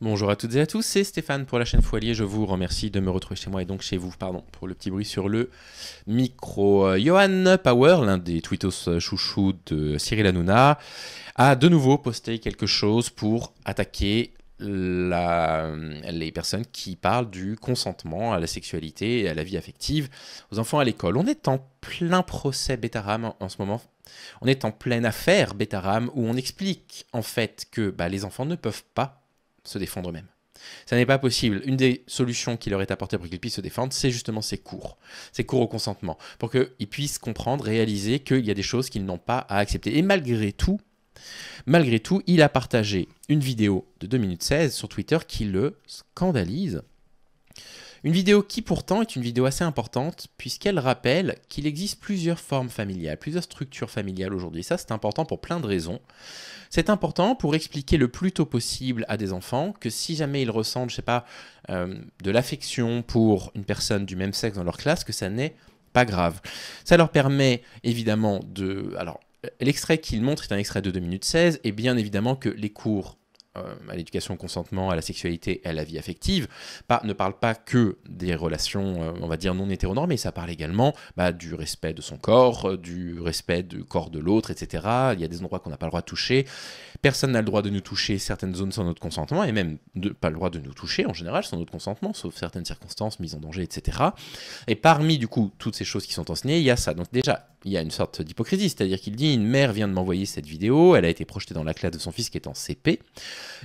Bonjour à toutes et à tous, c'est Stéphane pour la chaîne Foilier. Je vous remercie de me retrouver chez moi et donc chez vous, pardon, pour le petit bruit sur le micro. Johan Power, l'un des tweetos chouchous de Cyril Hanouna, a de nouveau posté quelque chose pour attaquer les personnes qui parlent du consentement à la sexualité et à la vie affective aux enfants à l'école. On est en plein procès Betaram en ce moment. On est en pleine affaire Betaram où on explique en fait que les enfants ne peuvent pas se défendre eux-mêmes. Ça n'est pas possible. Une des solutions qui leur est apportée pour qu'ils puissent se défendre, c'est justement ces cours au consentement, pour qu'ils puissent comprendre, réaliser qu'il y a des choses qu'ils n'ont pas à accepter. Et malgré tout, il a partagé une vidéo de 2 minutes 16 sur Twitter qui le scandalise. Une vidéo qui pourtant est une vidéo assez importante puisqu'elle rappelle qu'il existe plusieurs formes familiales, plusieurs structures familiales aujourd'hui. Ça, c'est important pour plein de raisons. C'est important pour expliquer le plus tôt possible à des enfants que si jamais ils ressentent, de l'affection pour une personne du même sexe dans leur classe, que ça n'est pas grave. Ça leur permet évidemment de... Alors, l'extrait qu'il montre est un extrait de 2 minutes 16 et bien évidemment que les cours à l'éducation au consentement, à la sexualité et à la vie affective, ne parle pas que des relations, on va dire, non hétéronormées, ça parle également du respect de son corps, du respect du corps de l'autre, etc. Il y a des endroits qu'on n'a pas le droit de toucher. Personne n'a le droit de nous toucher certaines zones sans notre consentement, et même pas le droit de nous toucher en général sans notre consentement, sauf certaines circonstances, mise en danger, etc. Et parmi, du coup, toutes ces choses qui sont enseignées, il y a ça. Donc déjà, il y a une sorte d'hypocrisie, c'est-à-dire qu'il dit, une mère vient de m'envoyer cette vidéo, elle a été projetée dans la classe de son fils qui est en CP.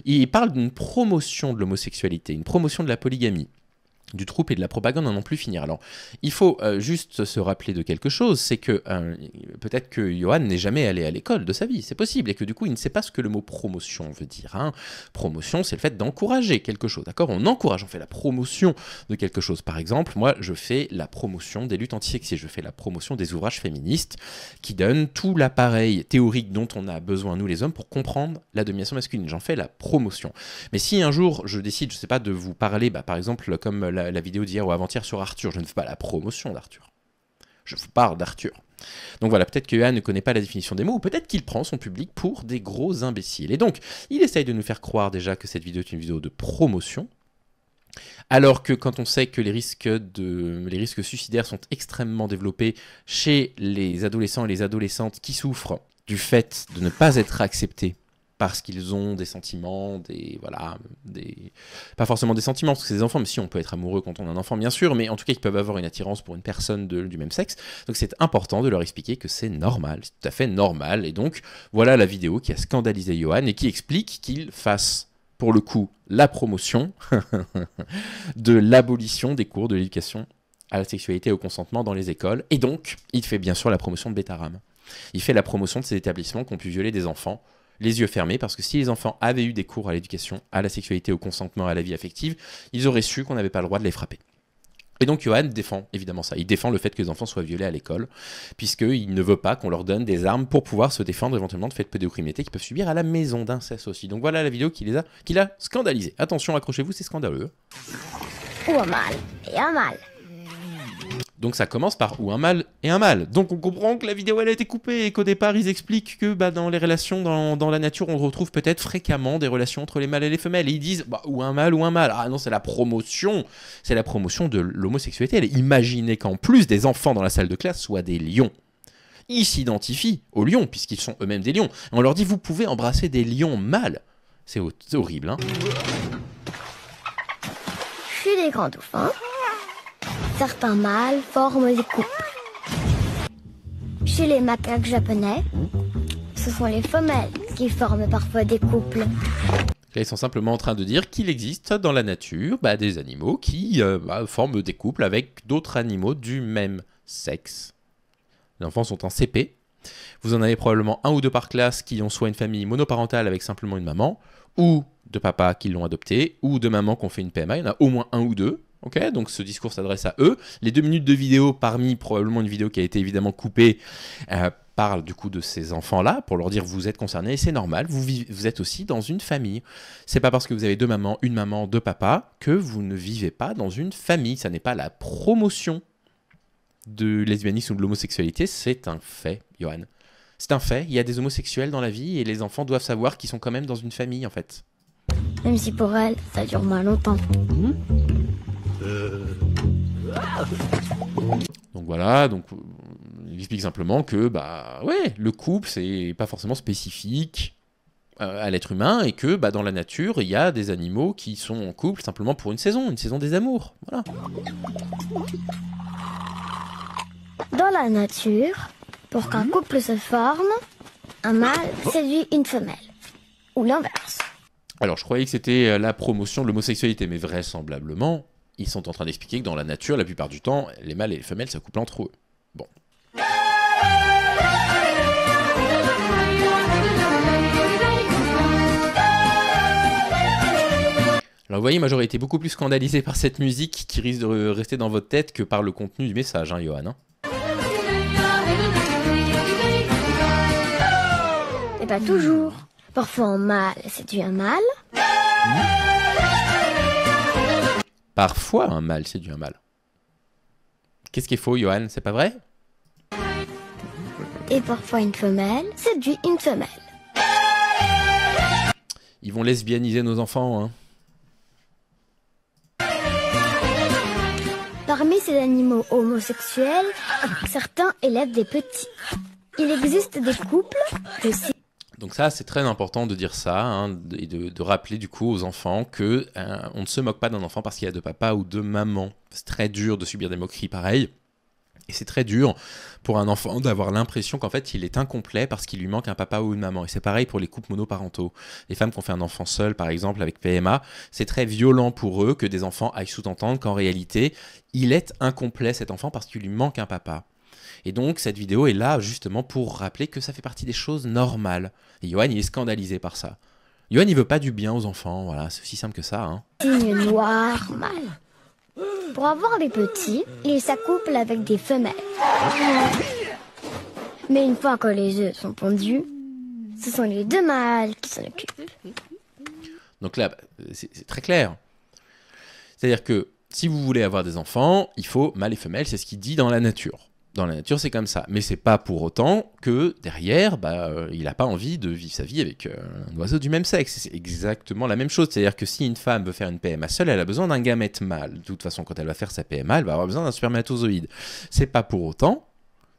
Il parle d'une promotion de l'homosexualité, une promotion de la polygamie, du trouble et de la propagande à n'en plus finir. Alors, il faut juste se rappeler de quelque chose, c'est que peut-être que Johan n'est jamais allé à l'école de sa vie, c'est possible, et que du coup, il ne sait pas ce que le mot promotion veut dire. Promotion, c'est le fait d'encourager quelque chose, d'accord? On encourage, on fait la promotion de quelque chose. Par exemple, moi, je fais la promotion des luttes antisexistes, je fais la promotion des ouvrages féministes qui donnent tout l'appareil théorique dont on a besoin, nous les hommes, pour comprendre la domination masculine. J'en fais la promotion. Mais si un jour, je décide, je sais pas, de vous parler, par exemple, comme la vidéo d'hier ou avant-hier sur Arthur, je ne fais pas la promotion d'Arthur. Je vous parle d'Arthur. Donc voilà, peut-être que Johan ne connaît pas la définition des mots, ou peut-être qu'il prend son public pour des gros imbéciles. Et donc, il essaye de nous faire croire déjà que cette vidéo est une vidéo de promotion, alors que quand on sait que les risques suicidaires sont extrêmement développés chez les adolescents et les adolescentes qui souffrent du fait de ne pas être acceptés parce qu'ils ont des sentiments, pas forcément des sentiments, parce que c'est des enfants, mais si on peut être amoureux quand on a un enfant, bien sûr, mais en tout cas, ils peuvent avoir une attirance pour une personne du même sexe. Donc c'est important de leur expliquer que c'est normal, c'est tout à fait normal. Et donc, voilà la vidéo qui a scandalisé Johan et qui explique qu'il fasse, pour le coup, la promotion de l'abolition des cours de l'éducation à la sexualité et au consentement dans les écoles. Et donc, il fait bien sûr la promotion de Betaram. Il fait la promotion de ces établissements qui ont pu violer des enfants les yeux fermés, parce que si les enfants avaient eu des cours à l'éducation, à la sexualité, au consentement, à la vie affective, ils auraient su qu'on n'avait pas le droit de les frapper. Et donc Johan défend évidemment ça, il défend le fait que les enfants soient violés à l'école, puisqu'il ne veut pas qu'on leur donne des armes pour pouvoir se défendre éventuellement de faits de pédocriminalité qu'ils peuvent subir à la maison, d'inceste aussi. Donc voilà la vidéo qu'il a scandalisé. Attention, accrochez-vous, c'est scandaleux. Ou un mâle et un mâle. Donc ça commence par ou un mâle et un mâle. Donc on comprend que la vidéo elle a été coupée et qu'au départ ils expliquent que dans les relations dans la nature on retrouve peut-être fréquemment des relations entre les mâles et les femelles. Et ils disent ou un mâle ou un mâle. Ah non, c'est la promotion de l'homosexualité. Imaginez qu'en plus des enfants dans la salle de classe soient des lions. Ils s'identifient aux lions puisqu'ils sont eux-mêmes des lions. Et on leur dit vous pouvez embrasser des lions mâles. C'est horrible, hein. Chez les grands dauphins, certains mâles forment des couples. Chez les macaques japonais, ce sont les femelles qui forment parfois des couples. Là, ils sont simplement en train de dire qu'il existe dans la nature des animaux qui forment des couples avec d'autres animaux du même sexe. Les enfants sont en CP. Vous en avez probablement un ou deux par classe qui ont soit une famille monoparentale avec simplement une maman, ou de papas qui l'ont adopté, ou de mamans qui ont fait une PMA. Il y en a au moins un ou deux. Okay, donc ce discours s'adresse à eux. Les 2 minutes de vidéo, parmi probablement une vidéo qui a été évidemment coupée, parle du coup de ces enfants-là pour leur dire vous êtes concernés et c'est normal, vous êtes aussi dans une famille. C'est pas parce que vous avez 2 mamans, une maman, 2 papas que vous ne vivez pas dans une famille. Ça n'est pas la promotion de lesbianisme ou de l'homosexualité, c'est un fait, Johan. C'est un fait, il y a des homosexuels dans la vie et les enfants doivent savoir qu'ils sont quand même dans une famille en fait. Même si pour elle, ça dure moins longtemps. Donc voilà, donc il explique simplement que bah ouais, le couple c'est pas forcément spécifique à l'être humain et que bah, dans la nature il y a des animaux qui sont en couple simplement pour une saison des amours. Voilà. Dans la nature, pour qu'un couple se forme, un mâle séduit une femelle. Ou l'inverse. Alors je croyais que c'était la promotion de l'homosexualité, mais vraisemblablement, ils sont en train d'expliquer que dans la nature, la plupart du temps, les mâles et les femelles s'accouplent entre eux. Bon. Alors vous voyez, moi j'aurais été beaucoup plus scandalisé par cette musique qui risque de rester dans votre tête que par le contenu du message, hein, Johan. Hein. Et pas toujours. Parfois un mâle séduit un mâle. Parfois un mâle séduit un mâle. Qu'est-ce qui est faux, Johan? C'est pas vrai? Et parfois une femelle séduit une femelle. Ils vont lesbianiser nos enfants, hein. Parmi ces animaux homosexuels, certains élèvent des petits. Il existe des couples que si... Donc ça, c'est très important de dire ça, hein, et de rappeler du coup aux enfants que on ne se moque pas d'un enfant parce qu'il y a deux papas ou deux mamans. C'est très dur de subir des moqueries pareilles. Et c'est très dur pour un enfant d'avoir l'impression qu'en fait il est incomplet parce qu'il lui manque un papa ou une maman. Et c'est pareil pour les couples monoparentaux. Les femmes qui ont fait un enfant seul, par exemple, avec PMA, c'est très violent pour eux que des enfants aillent sous-entendre qu'en réalité, il est incomplet cet enfant parce qu'il lui manque un papa. Et donc cette vidéo est là justement pour rappeler que ça fait partie des choses normales. Et Johan, il est scandalisé par ça. Johan, il veut pas du bien aux enfants, voilà, c'est aussi simple que ça. Hein. Signe noir mâle. Pour avoir des petits, ils s'accouplent avec des femelles. Mais une fois que les œufs sont pondus, ce sont les deux mâles qui s'en occupent. Donc là, c'est très clair. C'est-à-dire que si vous voulez avoir des enfants, il faut mâle et femelle, c'est ce qu'il dit dans la nature. Dans la nature, c'est comme ça. Mais c'est pas pour autant que derrière, il n'a pas envie de vivre sa vie avec un oiseau du même sexe. C'est exactement la même chose. C'est-à-dire que si une femme veut faire une PMA seule, elle a besoin d'un gamète mâle. De toute façon, quand elle va faire sa PMA, elle va avoir besoin d'un spermatozoïde. C'est pas pour autant,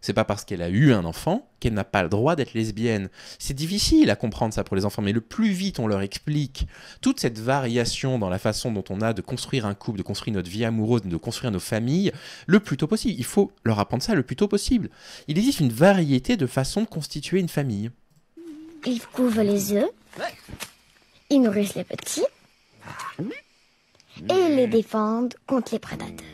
c'est pas parce qu'elle a eu un enfant qu'elle n'a pas le droit d'être lesbienne. C'est difficile à comprendre ça pour les enfants, mais le plus vite on leur explique toute cette variation dans la façon dont on a de construire un couple, de construire notre vie amoureuse, de construire nos familles, le plus tôt possible. Il faut leur apprendre ça le plus tôt possible. Il existe une variété de façons de constituer une famille. Ils couvrent les œufs, ils nourrissent les petits, et ils les défendent contre les prédateurs.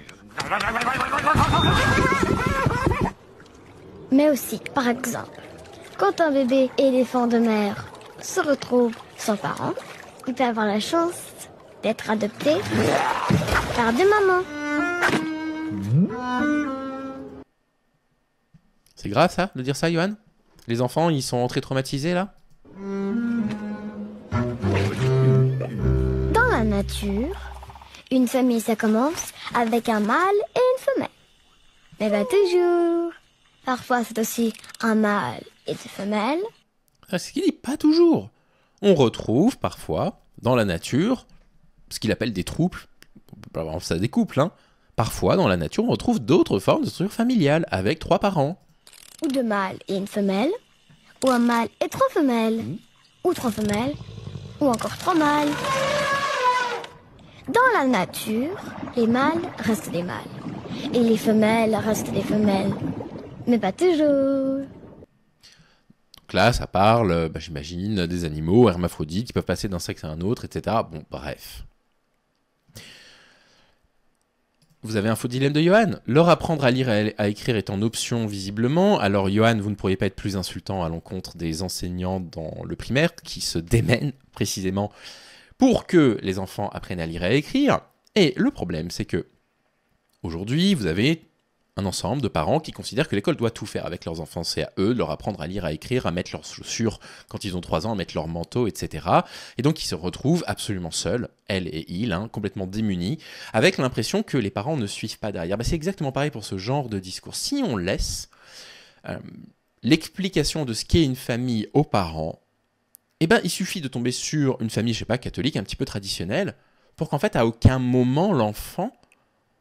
Mais aussi, par exemple, quand un bébé éléphant de mer se retrouve sans parents, il peut avoir la chance d'être adopté par deux mamans. C'est grave ça, de dire ça, Johan? Les enfants, ils sont très traumatisés là? Dans la nature, une famille ça commence avec un mâle et une femelle. Mais pas toujours. Parfois, c'est aussi un mâle et deux femelles. C'est ce qu'il dit, pas toujours. On retrouve parfois, dans la nature, ce qu'il appelle des troupes, ça des couples, hein. Parfois, dans la nature, on retrouve d'autres formes de structure familiale, avec trois parents. Ou deux mâles et une femelle. Ou un mâle et trois femelles. Ou trois femelles. Ou encore trois mâles. Dans la nature, les mâles restent des mâles. Et les femelles restent des femelles. Mais pas toujours. Donc là, ça parle, j'imagine, des animaux hermaphrodites qui peuvent passer d'un sexe à un autre, etc. Bon, bref. Vous avez un faux dilemme de Johan. Leur apprendre à lire et à écrire est en option, visiblement. Alors, Johan, vous ne pourriez pas être plus insultant à l'encontre des enseignants dans le primaire qui se démènent précisément pour que les enfants apprennent à lire et à écrire. Et le problème, c'est que aujourd'hui, vous avez un ensemble de parents qui considèrent que l'école doit tout faire avec leurs enfants. C'est à eux de leur apprendre à lire, à écrire, à mettre leurs chaussures quand ils ont 3 ans, à mettre leur manteau, etc. Et donc ils se retrouvent absolument seuls, elles et ils, complètement démunis, avec l'impression que les parents ne suivent pas derrière. C'est exactement pareil pour ce genre de discours. Si on laisse l'explication de ce qu'est une famille aux parents, eh ben, il suffit de tomber sur une famille, je sais pas, catholique, un petit peu traditionnelle, pour qu'en fait, à aucun moment, l'enfant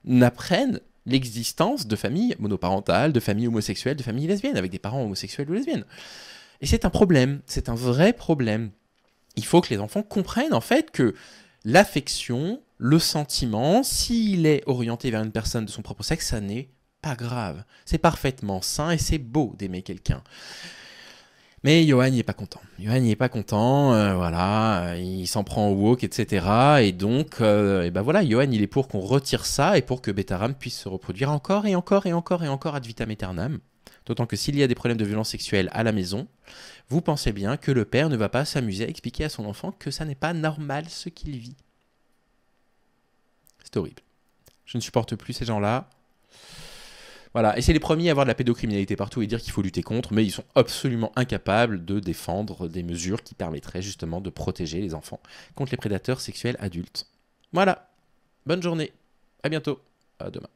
n'apprenne l'existence de familles monoparentales, de familles homosexuelles, de familles lesbiennes, avec des parents homosexuels ou lesbiennes. Et c'est un problème, c'est un vrai problème. Il faut que les enfants comprennent en fait que l'affection, le sentiment, s'il est orienté vers une personne de son propre sexe, ça n'est pas grave. C'est parfaitement sain et c'est beau d'aimer quelqu'un. Mais Johan n'est pas content. Johan n'est pas content, voilà, il s'en prend au woke, etc. Et donc, et ben voilà, Johan, il est pour qu'on retire ça et pour que Betaram puisse se reproduire encore et encore et encore et encore ad vitam aeternam. D'autant que s'il y a des problèmes de violence sexuelle à la maison, vous pensez bien que le père ne va pas s'amuser à expliquer à son enfant que ça n'est pas normal ce qu'il vit. C'est horrible. Je ne supporte plus ces gens-là. Voilà, et c'est les premiers à avoir de la pédocriminalité partout et dire qu'il faut lutter contre, mais ils sont absolument incapables de défendre des mesures qui permettraient justement de protéger les enfants contre les prédateurs sexuels adultes. Voilà, bonne journée, à bientôt, à demain.